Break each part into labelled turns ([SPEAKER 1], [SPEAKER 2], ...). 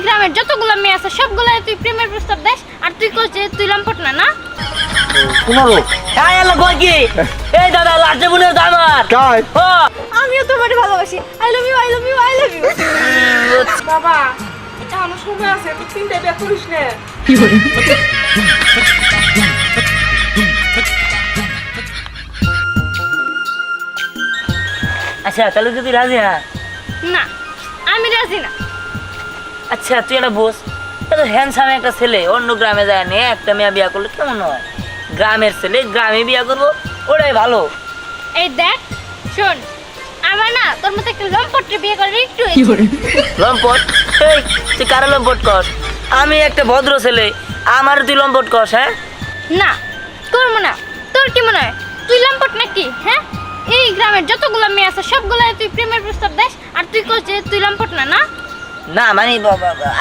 [SPEAKER 1] গ্রামের যতগুলো মেয়ে আছে সবগুলো তুই প্রেমের প্রস্তাব দেস আর তুই কইছ যে তুই লম্পট না না
[SPEAKER 2] শুনারো
[SPEAKER 3] হ্যাঁ এলা কই কি এই দাদা লাজে বলে আমার
[SPEAKER 2] কাই
[SPEAKER 3] ও
[SPEAKER 1] আমিও তোমারে ভালোবাসি I love you I love you I love you
[SPEAKER 4] বাবা এটা আমার সময় আছে তুই চিন্তা বিয়ে করিস না
[SPEAKER 3] আচ্ছা তাহলে তুই রাজি না
[SPEAKER 1] না আমি রাজি না
[SPEAKER 3] আচ্ছা তুই একটা বস এত হ্যান্ডসাম একটা ছেলে অন্য গ্রামে যায় না একটা মেয়ে বিয়ে করলে কেমন হয় গ্রামের ছেলে গ্রামে বিয়ে করবো ওটাই ভালো
[SPEAKER 1] এই দেখ শোন আমার না তোর মতো একটা লম্পটকে বিয়ে করার একটু
[SPEAKER 3] লম্পট এই তুই কারে লম্পট কর আমি একটা ভদ্র ছেলে আমার তুই লম্পট কস হ্যাঁ
[SPEAKER 1] না করবো না তোর কি মনে হয় তুই লম্পট নাকি হ্যাঁ এই গ্রামের যতগুলো মেয়ে আছে সবগুলো তুই প্রেমের প্রস্তাব দেস আর তুই কইছ যে তুই লম্পট না না
[SPEAKER 3] না মানে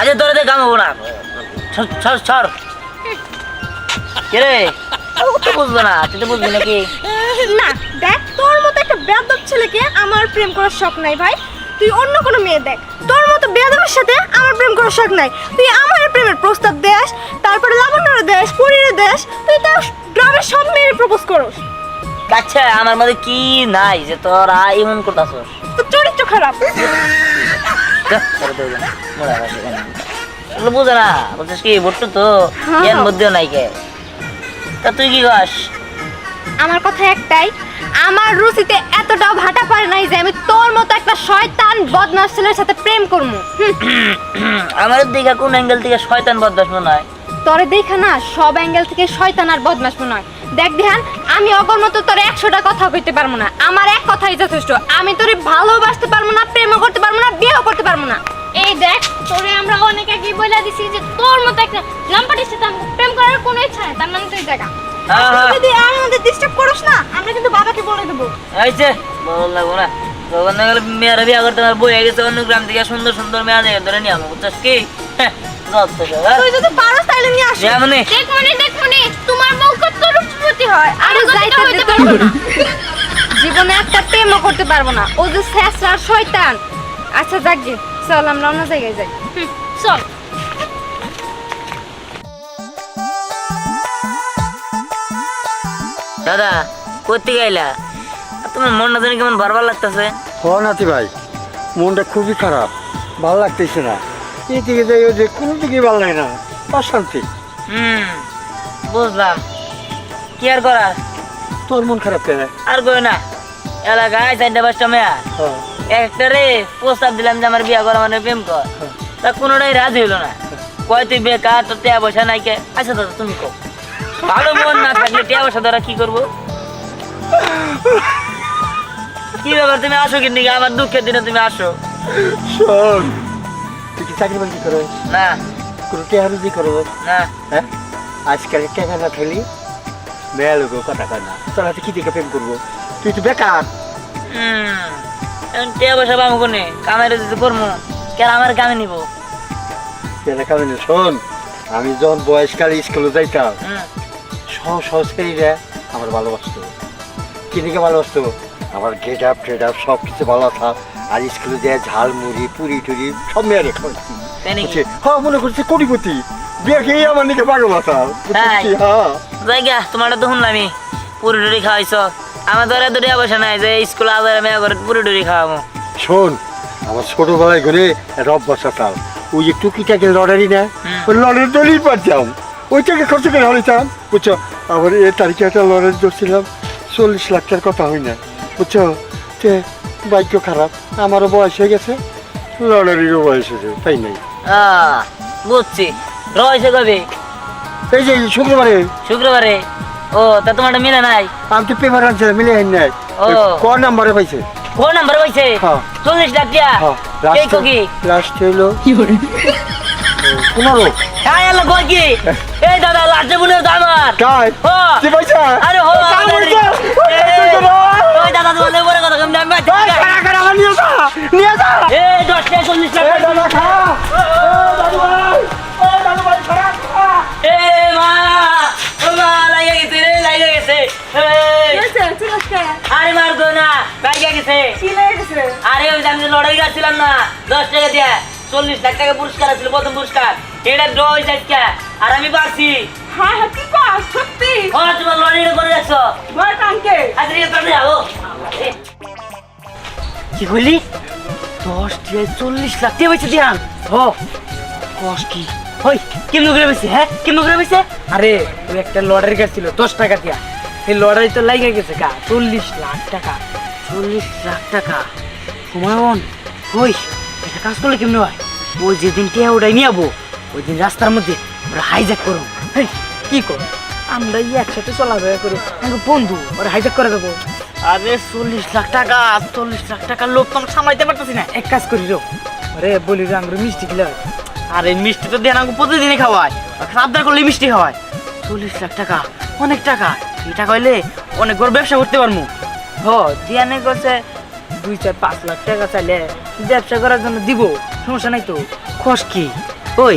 [SPEAKER 3] আগে তোরা দিয়ে কামাবো না ছড় কে রে ও তো বুঝবো না তুই তো বুঝবি নাকি
[SPEAKER 4] না দেখ তোর মতো একটা বেয়াদব ছেলেকে আমার প্রেম করার শখ নাই ভাই তুই অন্য কোনো মেয়ে দেখ তোর মতো বেয়াদবের সাথে আমার প্রেম করার শখ নাই তুই আমার প্রেমের প্রস্তাব দেস তারপরে লাবণ্যরে দেস পরীরে দেস তুই তো গ্রামের সব মেয়ের প্রপোজ করস
[SPEAKER 3] আচ্ছা আমার মধ্যে কি নাই যে তোরা এমন করতাছস
[SPEAKER 4] তোর চরিত্র খারাপ
[SPEAKER 3] বুঝে না বলছিস কি ভোট তো জ্ঞান বুদ্ধিও নাই কে তা তুই কি কস
[SPEAKER 1] আমার কথা একটাই আমার রুচিতে এতটাও ভাটা পারে নাই যে আমি তোর মতো একটা শয়তান বদমাশ ছেলের সাথে প্রেম করবো
[SPEAKER 3] আমার দিকে কোন অ্যাঙ্গেল থেকে শয়তান বদমাশ মনে হয়
[SPEAKER 1] তোরে দেখা না সব অ্যাঙ্গেল থেকে শয়তান আর বদমাশ মনে হয় দেখ ধ্যান আমি অগর মতো তোর 100টা কথা কইতে পারবো না আমার এক কথাই যথেষ্ট আমি তোরে ভালোবাসতে পারবো না প্রেমও করতে পারবো না বিয়েও করতে পারবো না এই দেখ তোরে আমরা অনেক আগে বলে দিছি যে তোর মতো একটা লম্পটের সাথে আমার প্রেম করার কোনো ইচ্ছা নেই তার মানে তুই দেখা
[SPEAKER 4] যদি আমাদের ডিস্টার্ব করস না আমরা কিন্তু বাবাকে বলে দেবো
[SPEAKER 3] আইছে বল লাগবো না তখন না গেলে মেয়েরা বিয়ে করতে আমার বই গেছে অন্য গ্রাম থেকে সুন্দর সুন্দর মেয়ে দেখে ধরে নিয়ে আমার বুঝছিস কি
[SPEAKER 4] তুই যদি পারস তাহলে নিয়ে আসিস
[SPEAKER 1] দেখ মনে তোমার বউ কত রূপবতী হয় আর যাইতে হইতে পারবো না জীবনে একটা প্রেমও করতে পারবো না ও যে শেষরা শয়তান আচ্ছা যাক গে চল আমরা অন্য জায়গায় যাই চল
[SPEAKER 3] দাদা করতে গাইলা তোমার মনটা জানি কেমন বারবার লাগতেছে
[SPEAKER 2] হ নাতি ভাই মনটা খুবই খারাপ ভালো লাগতেছে না এদিকে যাই ওই যে কোনো দিকে ভালো লাগে না অশান্তি
[SPEAKER 3] বুঝলাম কি আর করার
[SPEAKER 2] তোর মন খারাপ কেন
[SPEAKER 3] আর কই না এলাকায় 4-5টা মেয়া একটা রে প্রস্তাব দিলাম যে আমার বিয়ে করা মানে প্রেম কর তা কোনোটাই রাজি হইলো না কয় তুই বেকার তোর টাকা পয়সা নাই কে আচ্ছা দাদা তুমি কো ভালো মন না থাকলে টাকা পয়সা দ্বারা কি করবো কি ব্যাপার তুমি আসো কিন্তু আমার দুঃখের দিনে তুমি আসো
[SPEAKER 2] শোন তুই কি চাকরি বাকরি করো
[SPEAKER 3] না
[SPEAKER 2] কোনো টেহারুজি করো
[SPEAKER 3] না
[SPEAKER 2] হ্যাঁ আজকাল টাকা না খেলি মেয়া লোক কথা কয় না তোর হাতে কি দেখে প্রেম করবো তুই তো বেকার
[SPEAKER 3] এখন টাকা পয়সা পাবো কোনে কামাই যদি করবো কেন আমার কামে নিব
[SPEAKER 2] কেন খাবে না শোন আমি যখন বয়সকালে স্কুলে যাইতাম সহজ ছেলেরা আমার ভালোবাসতো কিনিকে ভালোবাসতো আমার গেট আপ ট্রেড আপ সব কিছু ভালো থাক আর স্কুলে যায় ঝালমুড়ি পুরি টুরি সব মেয়ারে খাওয়াচ্ছি হ্যাঁ মনে করছি কোটিপতি বিয়ে খেয়ে আমার নিকে পাগল আসাম হ্যাঁ
[SPEAKER 3] জায়গা তোমারটা তো শুনলামই পুরি টুরি খাওয়াইছ আমার ধরে তো টাকা পয়সা নাই যে স্কুলে আদার মেয়া করে পুরি টুরি খাওয়াবো
[SPEAKER 2] শোন আমার ছোটবেলায় ঘরে রব বসাতাম ওই যে টুকিটাকে লড়ারি না ওই লড়ারি দলই পারতাম ওইটাকে খরচ করে হরিতাম বুঝছো আবার এ তারিখে একটা লড়ারি ধরছিলাম 40 লাখ টাকার কথা হয় না বুঝছো যে বাইক খারাপ আমারও বয়স হয়ে গেছে লড়ারিরও বয়স হয়েছে তাই নাই
[SPEAKER 3] বুঝছি রয়েছে কবে
[SPEAKER 2] এই যে
[SPEAKER 3] শুক্রবারে ও তা তোমারটা মিলে নাই
[SPEAKER 2] আমি তো পেপার আনছিলাম মিলে হয় নাই ক নাম্বারে পাইছে
[SPEAKER 3] কোন নাম্বার পাইছে 40 লাখ টাকা এই তো কি
[SPEAKER 2] লাস্ট হইলো 15
[SPEAKER 3] হ্যাঁ এলা কই কি এই দাদা লাস্টে বলে আমার
[SPEAKER 2] কাই
[SPEAKER 3] ও
[SPEAKER 2] কি পয়সা
[SPEAKER 3] আরে হো ওই দাদা তোমাদের বড় কথা কেমন আমি
[SPEAKER 2] কারা নিয়ে যা
[SPEAKER 3] এই 10 টাকা 40 লাখ
[SPEAKER 2] দাদা খা দাদু ভাই খারাপ
[SPEAKER 3] এ মা ও মা লাগে গেছে আরে মার গো না কাই গেছে আরে ওই আমি লড়াই করছিলাম না 10 টাকা দিয়ে 40 লাখ টাকা পুরস্কার আছিল প্রথম পুরস্কার এটা ড্র হইছে আজকে আর আমি পাচ্ছি
[SPEAKER 4] হ্যাঁ হ্যাঁ কি কর সত্যি
[SPEAKER 3] ও তোমার লড়াই করে রাখছো
[SPEAKER 4] বড় টাঙ্কে
[SPEAKER 3] আজকে তাড়াতাড়ি যাও কি কইলি 10 দিয়ে 40 লাখ টাকা বেচে দিয়ান ও কস কি ওই কেমন করে বেচে হ্যাঁ কেমন করে বেচে
[SPEAKER 5] আরে ওই একটা লটারি কাটছিল 10 টাকা দিয়া এই লটারি তো লাইগা গেছে গা 40 লাখ টাকা
[SPEAKER 3] 40 লাখ টাকা হুমায়ুন ওই এটা কাজ করলে কেমন হয় ওই যেদিন টিয়া ওটাই নিয়ে যাবো ওই দিন রাস্তার মধ্যে ওরা হাইজ্যাক করো
[SPEAKER 5] হেই, কি কর আমরা একসাথে চলাফেরা করি আমাকে বন্ধু ওরা হাইজ্যাক করে দেবো
[SPEAKER 3] আরে 40 লাখ টাকা 40 লাখ টাকার লোক তো আমি সামলাইতে পারতেছি না
[SPEAKER 5] এক কাজ করি রো আরে বলি রে আমরা মিষ্টি খেলে
[SPEAKER 3] আরে মিষ্টি তো দেন আমাকে প্রতিদিনই খাওয়ায় আবদার করলে মিষ্টি খাওয়ায় 40 লাখ টাকা অনেক টাকা এই টাকা হইলে অনেক বড় ব্যবসা করতে পারবো
[SPEAKER 5] হ দিয়ানে করছে 2-4-5 লাখ টাকা চাইলে ব্যবসা করার জন্য দিব সমস্যা নাই তো
[SPEAKER 3] খস কি ওই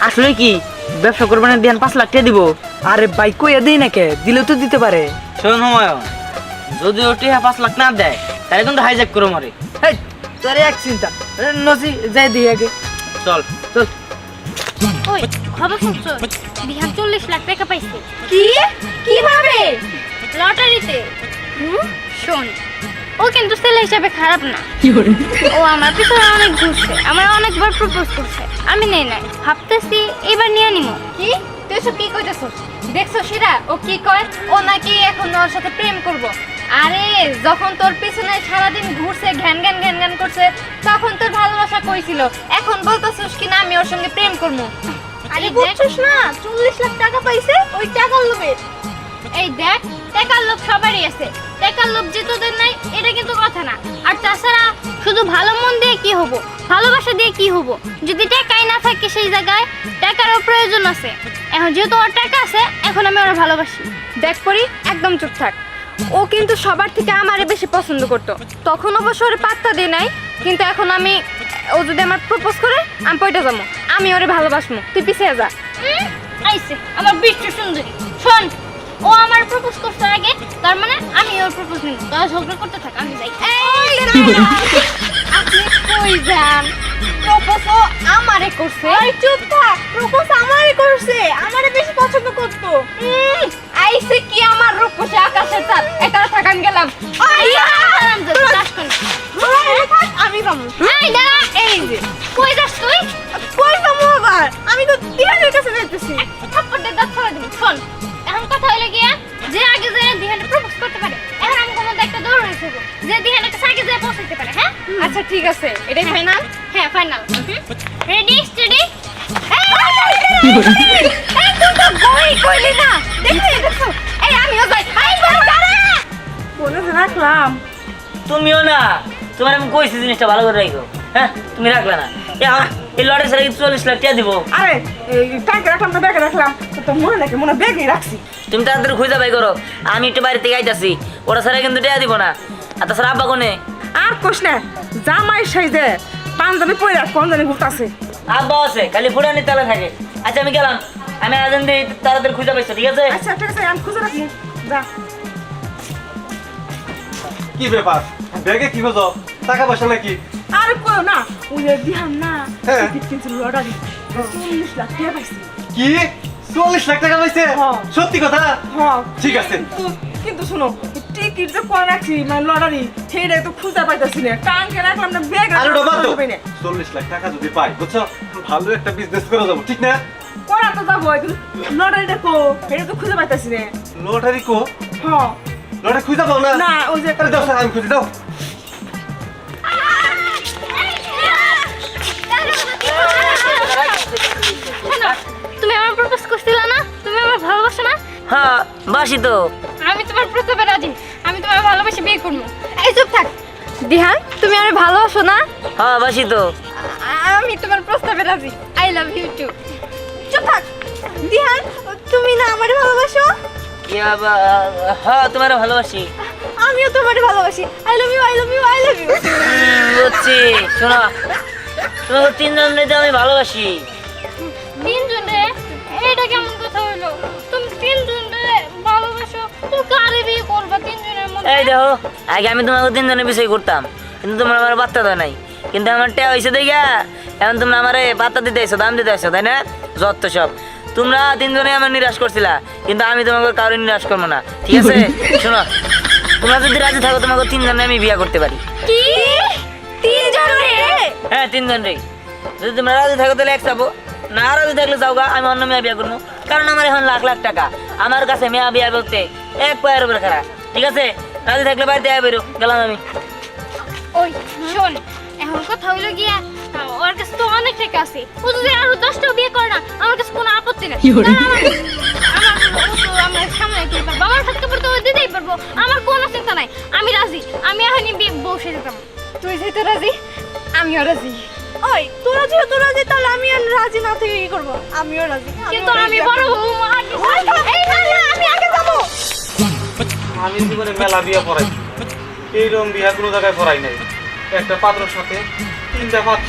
[SPEAKER 3] আসলে কি ব্যবসা করবে না দেন 5 লাখ টাকা দিব
[SPEAKER 5] আরে ভাই কইয়া দেই না কে দিলেও তো দিতে পারে
[SPEAKER 3] শোন হুমায়ুন যদি ওটি 5 লাখ না দেয় তাহলে কিন্তু হাইজ্যাক করো মারে
[SPEAKER 5] হেই তোর এক চিন্তা নসি যাই দিই আগে
[SPEAKER 3] চল চল
[SPEAKER 1] ওই খবর শুনছো বিহান 40 লাখ টাকা পাইছে
[SPEAKER 4] কি কিভাবে
[SPEAKER 1] লটারিতে শোন ও কিন্তু ছেলে হিসাবে খারাপ না ও আমার পিছনে অনেক ঘুরছে আমার অনেকবার প্রপোজ করছে আমি নেই নাই ভাবতেছি এবার নিয়ে নিমো কি তুই সব কি কইতেছস দেখছো শিরা ও কি কয় ও নাকি এখন ওর সাথে প্রেম করব আরে যখন তোর পিছনে সারাদিন ঘুরছে ঘ্যান ঘ্যান ঘ্যান ঘ্যান করছে তখন তোর ভালোবাসা কইছিল এখন বলতেছস কি না আমি ওর সঙ্গে প্রেম করবো
[SPEAKER 4] আরে বুঝছস না 40 লাখ টাকা পাইছে ওই টাকার লোভে
[SPEAKER 1] এই দেখ টাকার লোভ সবারই আছে টাকার লোভ যে তোদের নাই এটা কিন্তু কথা না আর তাছাড়া শুধু ভালো মন দিয়ে কি হবো ভালোবাসা দিয়ে কি হবো যদি টাকাই না থাকে সেই জায়গায় টাকারও প্রয়োজন আছে এখন যেহেতু ওর টাকা আছে এখন আমি ওর ভালোবাসি
[SPEAKER 4] দেখ পরি একদম চুপ থাক ও কিন্তু সবার থেকে আমারে বেশি পছন্দ করতো তখন অবশ্য ওরে পাত্তা দিয়ে নাই কিন্তু এখন আমি ও যদি আমার প্রপোজ করে আমি পয়টা যাবো আমি ওরে ভালোবাসবো তুই পিছিয়ে যা
[SPEAKER 1] আইছে আমার বিশ্ব সুন্দরী শোন ও আমার প্রপোজ করতে আগে তার মানে আমি ওর প্রপোজ নিব তারা ঝগড়া করতে থাক আমি যাই
[SPEAKER 4] আপনি কই যান প্রপোজ ও আমারে করছে আরে চুপ থাক প্রপোজ আমারে করছে আমারে বেশি পছন্দ করতো আইছে কি আমার রূপসী আকাশের চাঁদ এটা থাক আমি গেলাম আইয়া আমি যাবো
[SPEAKER 1] এই দাঁড়া
[SPEAKER 4] এই যে
[SPEAKER 1] কই যাস তুই
[SPEAKER 4] কই যাবো আবার আমি তো দিহানের কাছে যাইতেছি
[SPEAKER 1] থাপ্পড় দিয়ে দাঁত ফেলে দিবি শোন এখন কথা হইলে গিয়া যে আগে যায় দিহানে প্রপোজ করতে পারে এখন আমি কোনো একটা দৌড় হয়েছে যে দিহানে কাছে আগে যায় পৌঁছাতে পারে হ্যাঁ
[SPEAKER 4] আচ্ছা ঠিক আছে এটাই ফাইনাল
[SPEAKER 1] হ্যাঁ ফাইনাল রেডি স্টেডি
[SPEAKER 4] এই তুই তো বই কইলি না দেখছো এই আমিও যাই আই বড় দাঁড়া বলে রাখলাম
[SPEAKER 3] তুমিও না তোমার আমি কইছি জিনিসটা ভালো করে রাখো হ্যাঁ তুমি রাখলে না এখন এই লড়াই সারা 40 লাখ টাকা দিব
[SPEAKER 5] আরে এই টাকা রাখলাম না ব্যাগে রাখলাম তো মনে নাকি মনে ব্যাগে রাখছি
[SPEAKER 3] তুমি তাড়াতাড়ি খুঁজে বাই করো আমি একটু বাড়ি থেকে আইতাছি ওরা সারা কিন্তু টাকা দিব না আর তাছাড়া আব্বা কোনে
[SPEAKER 5] আর কোশ না জামাই সাইজে পাঞ্জাবি পরে কোন জানি ঘুরতাছে
[SPEAKER 3] আব্বা আছে খালি ফুটানি তালা থাকে আচ্ছা আমি গেলাম আমি আজান দিই তাড়াতাড়ি খুঁজে পাইছো ঠিক আছে
[SPEAKER 5] আচ্ছা ঠিক আছে আমি খুঁজে রাখি যা
[SPEAKER 6] কি ব্যাপার ব্যাগে কি খোঁজো টাকা পয়সা নাকি
[SPEAKER 5] আর কই না ওই দিহান না
[SPEAKER 6] হ্যাঁ।
[SPEAKER 5] কিন্তু লটারি 40 লাখ টাকা পাইছি
[SPEAKER 6] কি 40 লাখ টাকা পাইছে
[SPEAKER 5] হ্যাঁ।
[SPEAKER 6] সত্যি কথা
[SPEAKER 5] হ্যাঁ
[SPEAKER 6] ঠিক আছে
[SPEAKER 5] কিন্তু শুনো টিকিট যে কোন রাখছি মানে লটারি সেইটা তো খুঁজে পাইতাছি না টাঙ্কে রাখলাম না ব্যাগ
[SPEAKER 6] আরে বাবা তো
[SPEAKER 5] পাই না
[SPEAKER 6] 40 লাখ টাকা যদি পাই বুঝছো ভালো একটা বিজনেস করে যাবো ঠিক না
[SPEAKER 5] করা তো যাবো কিন্তু লটারিটা কো এটা তো খুঁজে পাইতাছি না
[SPEAKER 6] লটারি কো
[SPEAKER 5] হ্যাঁ
[SPEAKER 6] লটারি খুঁজে পাও না
[SPEAKER 5] না ওই যে
[SPEAKER 6] আরে দাও স্যার আমি খুঁজে দাও
[SPEAKER 1] তুমি আমার প্রপোজ করছিলা না তুমি আমার ভালোবাসো না
[SPEAKER 3] হ্যাঁ বাসি তো
[SPEAKER 1] আমি তোমার প্রস্তাবে রাজি আমি তোমার ভালোবেসে বিয়ে করবো
[SPEAKER 4] এই চুপ থাক দিহান তুমি আমারে ভালোবাসো না
[SPEAKER 3] হ্যাঁ বাসি তো
[SPEAKER 4] আমি তোমার প্রস্তাবে রাজি
[SPEAKER 1] আই লাভ ইউ টু
[SPEAKER 4] চুপ থাক দিহান তুমি না আমারে ভালোবাসো
[SPEAKER 3] ইয়া হ্যাঁ তোমার ভালোবাসি
[SPEAKER 4] আমিও তোমারে ভালোবাসি I love you I love you I love you
[SPEAKER 3] বুঝছি শোনো তোমাকে তিনজন মিলে আমি ভালোবাসি
[SPEAKER 1] তিনজনে এটা কেমন কথা হইলো তুমি তিনজনে ভালোবাসো তুমি কারে বিয়ে করবা তিনজনের মধ্যে
[SPEAKER 3] এই দেখো আগে আমি তোমাকে তিনজনের বিষয় করতাম কিন্তু তোমার আমার বার্তা দেয় নাই কিন্তু আমার টেয়া হয়েছে দেখা এখন তোমরা আমারে পাত্তা দিতে আইছো, দাম দিতে আইছো, তাই না? যত সব তোমরা তিনজনে আমার নিরাশ করছিলা, কিন্তু আমি তোমাকে কারো নিরাশ করবো না, ঠিক আছে? শোনো, তোমরা যদি রাজি থাকো তোমাকে তিনজনে আমি বিয়ে করতে পারি।
[SPEAKER 4] কি 3 জন রে?
[SPEAKER 3] হ্যাঁ, তিনজন রে। যদি তোমরা রাজি থাকো তাহলে এক যাবো, না রাজি থাকলে যাও গা, আমি অন্য মেয়ে বিয়ে করবো। কারণ আমার এখন লাখ লাখ টাকা, আমার কাছে মেয়ে বিয়ে করতে এক পায়ের উপরে খারাপ, ঠিক আছে? রাজি থাকলে বাড়িতে আয় বেরো, গেলাম আমি।
[SPEAKER 1] ওই শোন, এখন কথা হইলো গিয়া ওর কাছে তো অনেক টাকা আছে, ও যদি আরো 10টাও বিয়ে করে না আমার কাছে কোনো আপত্তি নেই। আমরা সামনে পারবো, আমার হাতে কাপড় তো ও দিতেই পারবো, আমার কোনো চিন্তা নাই। আমি রাজি, আমি এখনই বসে যেতাম। তুই যেহেতু রাজি আমিও রাজি।
[SPEAKER 4] ওই তোরা যেহেতু রাজি তাহলে আমি আর রাজি না থেকে কি করবো? আমিও রাজি,
[SPEAKER 1] কিন্তু আমি বড় বৌমা।
[SPEAKER 4] এই না না, আমি আগে যাবো।
[SPEAKER 6] আমি জীবনে মেলা বিয়া পড়াই, এইরকম বিয়া কোনো জায়গায় পড়াই নাই। একটা পাত্রর সাথে 3টা পাত্র।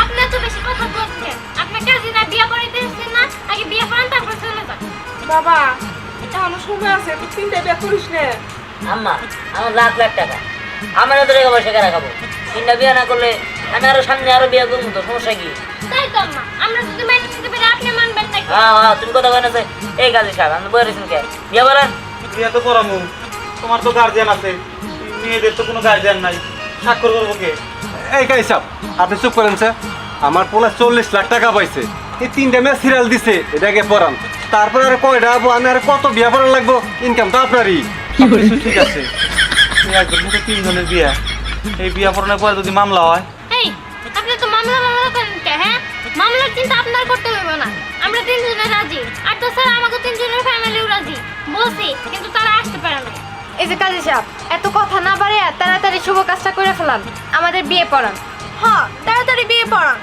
[SPEAKER 1] আপনি তো বেশি কথা বলছেন, আপনি কাজী না বিয়ে করাইতে এসেছেন না? আগে বিয়ে করেন তারপর চলে যান।
[SPEAKER 5] বাবা এখনো সময় আছে, তুই 3টা বিয়ে করিস না।
[SPEAKER 3] আম্মা, আমার লাখ লাখ টাকা, আমার এত টাকা পয়সা কেনা খাবো? 3টা বিয়ে না করলে আমি আরো সামনে আরো বিয়ে করবো, তো সমস্যা কি?
[SPEAKER 1] তাই তো আম্মা, আমরা যদি মাইনে দিতে পারি আপনি মানবেন নাকি?
[SPEAKER 3] হ্যাঁ হ্যাঁ, তুমি কথা বলেন আছে। এই কাজে সাহেব, আমি বয়ে রেছেন কে? বিয়ে বলেন।
[SPEAKER 6] বিয়া তো করামু, তোমার তো গার্জিয়ান আছে, মেয়েদের তো কোনো গার্জিয়ান নাই, স্বাক্ষর করবো কে? এই কাই সাহেব, আপনি চুপ করেন স্যার। আমার পোলা 40 লাখ টাকা পাইছে, এই 3টা মেয়ে সিরিয়াল দিছে, এটাকে পড়ান। তারপরে আর কয়টা হবো, আমি আর কত বিয়া পড়ান লাগবো? ইনকাম তো আপনারই। সবকিছু ঠিক আছে, একদম 3 জনের বিয়া, এই বিয়া পড়ানোর পরে যদি মামলা হয়?
[SPEAKER 1] এই, আপনি তো মামলা করেন কে? হ্যাঁ, মামলার চিন্তা আপনার করতে হইব না, আমরা 3 জনে রাজি। আর তো স্যার আমাকে 3 জনের ফ্যামিলিও রাজি বলছি, কিন্তু তারা আসতে পারে না। এই যে কাজী সাহেব, এত কথা না পারে তাড়াতাড়ি শুভ কাজটা করে ফেলান, আমাদের বিয়ে পড়ান।
[SPEAKER 4] হ্যাঁ, তাড়াতাড়ি বিয়ে পড়ান।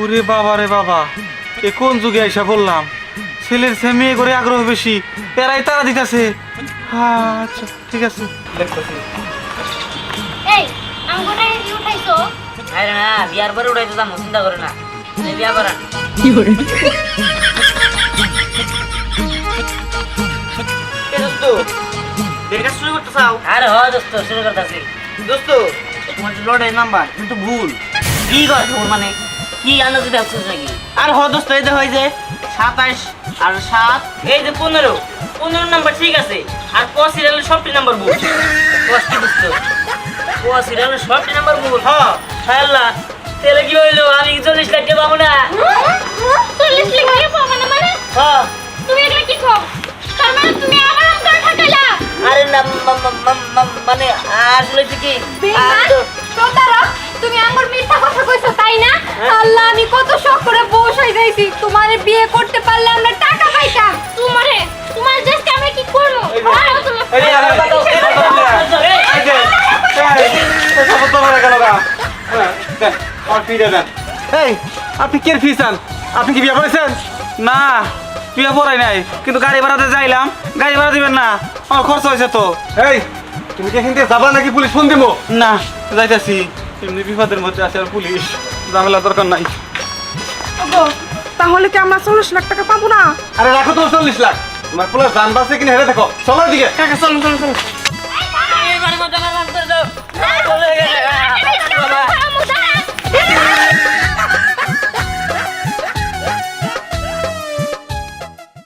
[SPEAKER 6] ওরে বাবা রে বাবা, এ কোন যুগে আইসা বললাম? ছেলের চেয়ে মেয়ে করে আগ্রহ বেশি, এরাই তারা দিতেছে। আচ্ছা ঠিক আছে, দেখতেছি।
[SPEAKER 1] এই, আমাকে টাকা কি উঠাইছো?
[SPEAKER 3] আরে না, বিয়ার পরে উঠাইতে যাবো, চিন্তা করে না। এই বিয়া করান।
[SPEAKER 5] এ দোস্ত, বিয়ের কাজ শুরু করতে চাও?
[SPEAKER 3] আরে হয় দোস্ত, শুরু করতেছি।
[SPEAKER 5] দোস্ত, তোমার যে লড়াই নাম্বার কিন্তু ভুল।
[SPEAKER 3] কি কর তোর মানে? কি আন্দাজ ভাবছিস নাকি?
[SPEAKER 5] আর হ দোস্ত, এই যে হয় যে 27 আর 7,
[SPEAKER 3] এই যে 15 নাম্বার ঠিক আছে, আর ক সিরিয়ালের সবটি নাম্বার ভুল। কষ্ট দোস্ত, ক সিরিয়ালের সবটি নাম্বার ভুল।
[SPEAKER 5] হ্যাঁ।
[SPEAKER 3] হায় আল্লাহ, তাহলে কি হইলো? আমি 40 লাখ টাকা পাবো না?
[SPEAKER 1] 40 লাখ টাকা পাবো না মানে?
[SPEAKER 3] হ্যাঁ।
[SPEAKER 1] তুমি এগুলা কি কও? তার মানে তুমি আমার অন্তর ঠাকাইলা?
[SPEAKER 3] আরে না, মানে আসলে হচ্ছে কি,
[SPEAKER 1] বেঈমান, প্রতারক, তুমি আমার মিথ্যা কথা কইছো তাই না? আল্লাহ, আমি কত শখ করে বসাই যাইছি, তোমারে বিয়ে করতে পারলে আমরা টাকা পাইতাম। তোমার জাস্ট আমরা কি করব? ভালো তুমি।
[SPEAKER 6] এই যে, এই যে, এই সব তো মারা গেল গা। দেন, আমার ফি দেন। এই, আপনি কে ফি চান? আপনি কি বিয়ে করেছেন? না, বিয়ে পড়াই নাই, কিন্তু গাড়ি ভাড়াতে যাইলাম, গাড়ি ভাড়া দিবেন না, আমার খরচ হয়েছে তো। এই, তুমি কি এখান থেকে যাবা নাকি পুলিশ ফোন দেবো? না, যাইতেছি, এমনি বিপদের মধ্যে আছে, আর পুলিশ ঝামেলা দরকার নাই।
[SPEAKER 5] ওগো, তাহলে কি আমরা 40 লাখ টাকা পাবো না?
[SPEAKER 6] আরে রাখো তো 40 লাখ, তোমার পুলিশ জান বাসে কিনে হেরে দেখো, চলো দিকে।
[SPEAKER 5] কাকা চলো চলো চলো।
[SPEAKER 3] এই বাড়ি মধ্যে আমার রাস্তা দাও। চলে গেছে।